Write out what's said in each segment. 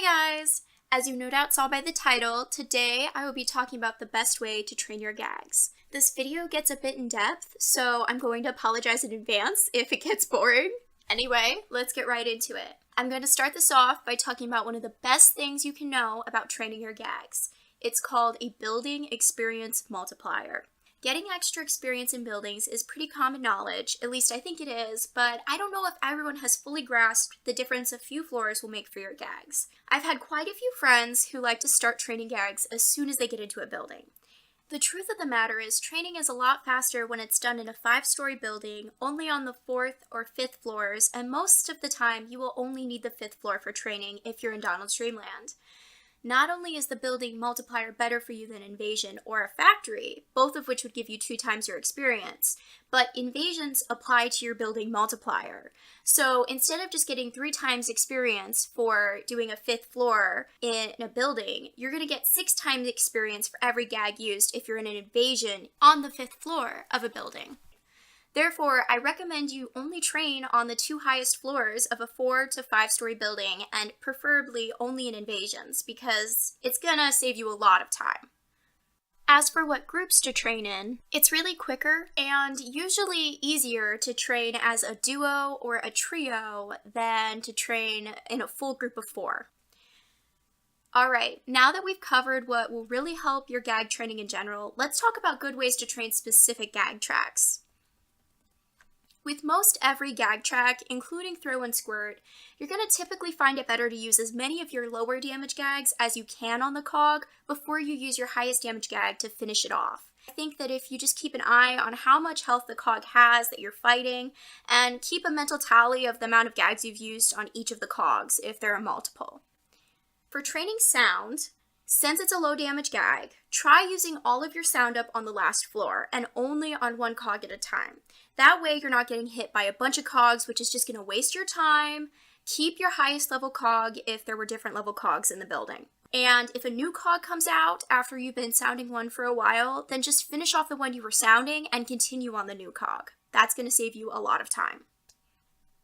guys! As you no doubt saw by the title, today I will be talking about the best way to train your gags. This video gets a bit in depth, so I'm going to apologize in advance if it gets boring. Anyway, let's get right into it. I'm going to start this off by talking about one of the best things you can know about training your gags. It's called a building experience multiplier. Getting extra experience in buildings is pretty common knowledge, at least I think it is, but I don't know if everyone has fully grasped the difference a few floors will make for your gags. I've had quite a few friends who like to start training gags as soon as they get into a building. The truth of the matter is training is a lot faster when it's done in a 5-story building, only on the 4th or 5th floors, and most of the time you will only need the 5th floor for training if you're in Donald's Dreamland. Not only is the building multiplier better for you than Invasion or a factory, both of which would give you 2 times your experience, but Invasions apply to your building multiplier. So instead of just getting 3 times experience for doing a 5th floor in a building, you're going to get 6 times experience for every gag used if you're in an Invasion on the 5th floor of a building. Therefore, I recommend you only train on the 2 highest floors of a 4 to 5-story building, and preferably only in Invasions, because it's gonna save you a lot of time. As for what groups to train in, it's really quicker and usually easier to train as a duo or a trio than to train in a full group of 4. Alright, now that we've covered what will really help your gag training in general, let's talk about good ways to train specific gag tracks. With most every gag track, including throw and squirt, you're going to typically find it better to use as many of your lower damage gags as you can on the cog before you use your highest damage gag to finish it off. I think that if you just keep an eye on how much health the cog has that you're fighting, and keep a mental tally of the amount of gags you've used on each of the cogs if there are multiple. For training sound, since it's a low damage gag, try using all of your sound up on the last floor and only on 1 cog at a time. That way you're not getting hit by a bunch of cogs, which is just going to waste your time. Keep your highest level cog if there were different level cogs in the building. And if a new cog comes out after you've been sounding one for a while, then just finish off the one you were sounding and continue on the new cog. That's going to save you a lot of time.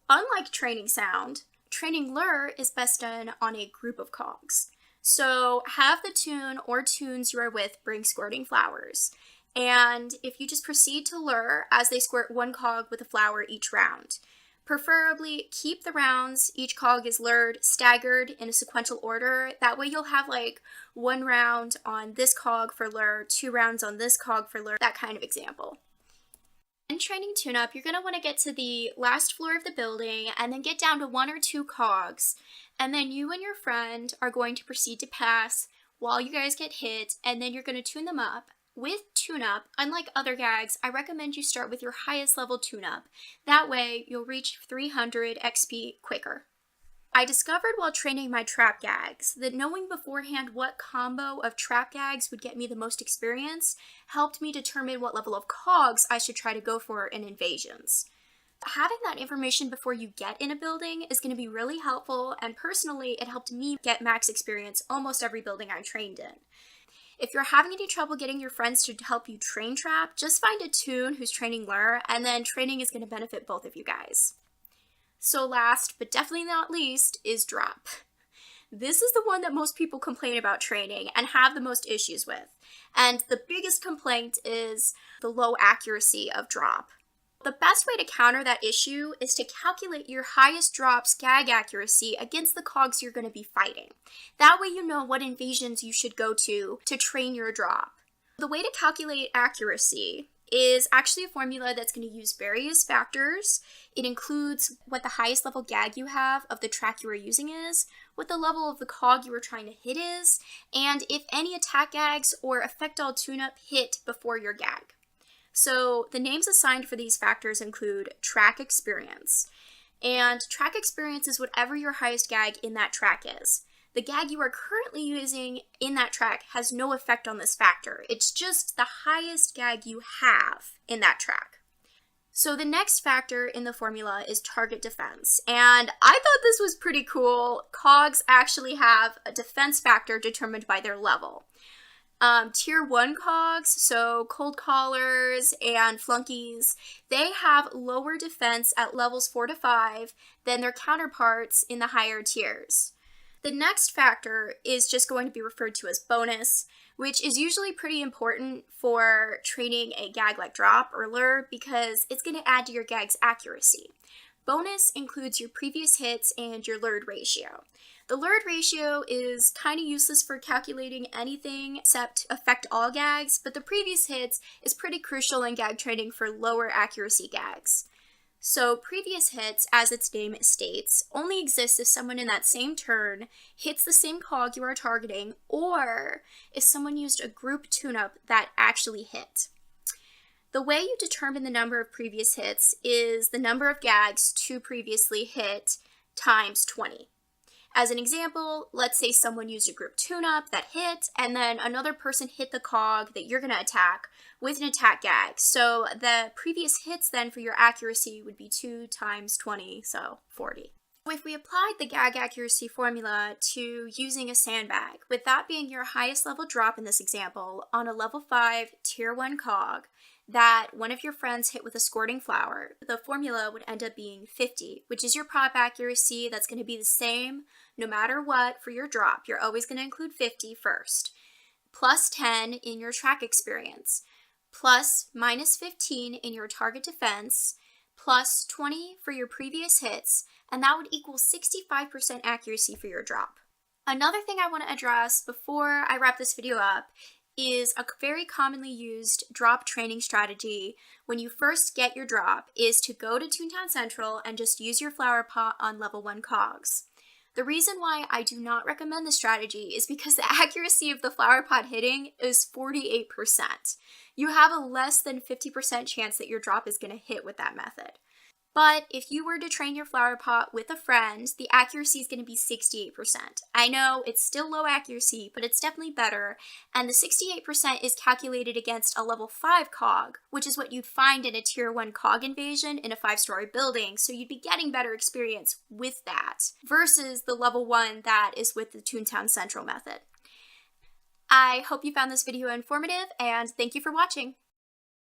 Unlike training sound, training lure is best done on a group of cogs. So have the toon or toons you are with bring squirting flowers. And if you just proceed to lure as they squirt 1 cog with a flower each round. Preferably keep the rounds each cog is lured staggered in a sequential order. That way you'll have like 1 round on this cog for lure, 2 rounds on this cog for lure, that kind of example. In training tune-up, you're going to want to get to the last floor of the building and then get down to 1 or 2 cogs. And then you and your friend are going to proceed to pass while you guys get hit, and then you're going to tune them up. With tune-up, unlike other gags, I recommend you start with your highest level tune-up. That way, you'll reach 300 XP quicker. I discovered while training my trap gags that knowing beforehand what combo of trap gags would get me the most experience helped me determine what level of cogs I should try to go for in Invasions. Having that information before you get in a building is going to be really helpful, and personally, it helped me get max experience almost every building I trained in. If you're having any trouble getting your friends to help you train trap, just find a toon who's training lure, and then training is going to benefit both of you guys. So last, but definitely not least, is drop. This is the one that most people complain about training and have the most issues with. And the biggest complaint is the low accuracy of drop. The best way to counter that issue is to calculate your highest drop's gag accuracy against the cogs you're going to be fighting. That way you know what invasions you should go to train your drop. The way to calculate accuracy is actually a formula that's going to use various factors. It includes what the highest level gag you have of the track you are using is, what the level of the cog you are trying to hit is, and if any attack gags or effect all tune-up hit before your gag. So the names assigned for these factors include track experience. And track experience is whatever your highest gag in that track is. The gag you are currently using in that track has no effect on this factor. It's just the highest gag you have in that track. So the next factor in the formula is target defense. And I thought this was pretty cool. Cogs actually have a defense factor determined by their level. Tier 1 cogs, so cold callers and flunkies, they have lower defense at levels 4 to 5 than their counterparts in the higher tiers. The next factor is just going to be referred to as bonus, which is usually pretty important for training a gag like drop or lure because it's going to add to your gag's accuracy. Bonus includes your previous hits and your lured ratio. The lured ratio is kind of useless for calculating anything except affect all gags, but the previous hits is pretty crucial in gag training for lower accuracy gags. So previous hits, as its name states, only exist if someone in that same turn hits the same cog you are targeting, or if someone used a group tune-up that actually hit. The way you determine the number of previous hits is the number of gags to previously hit times 20. As an example, let's say someone used a group tune-up that hit, and then another person hit the cog that you're going to attack with an attack gag. So the previous hits then for your accuracy would be 2 times 20, so 40. If we applied the gag accuracy formula to using a sandbag, with that being your highest level drop in this example, on a level 5 tier 1 cog, that one of your friends hit with a squirting flower, the formula would end up being 50, which is your prop accuracy. That's going to be the same no matter what for your drop. You're always going to include 50 first, plus 10 in your track experience, plus minus 15 in your target defense, plus 20 for your previous hits, and that would equal 65% accuracy for your drop. Another thing I want to address before I wrap this video up is a very commonly used drop training strategy when you first get your drop is to go to Toontown Central and just use your flower pot on level 1 cogs. The reason why I do not recommend this strategy is because the accuracy of the flower pot hitting is 48%. You have a less than 50% chance that your drop is going to hit with that method. But if you were to train your flower pot with a friend, the accuracy is going to be 68%. I know it's still low accuracy, but it's definitely better. And the 68% is calculated against a level 5 cog, which is what you'd find in a tier 1 cog invasion in a 5-story building. So you'd be getting better experience with that versus the level 1 that is with the Toontown Central method. I hope you found this video informative, and thank you for watching.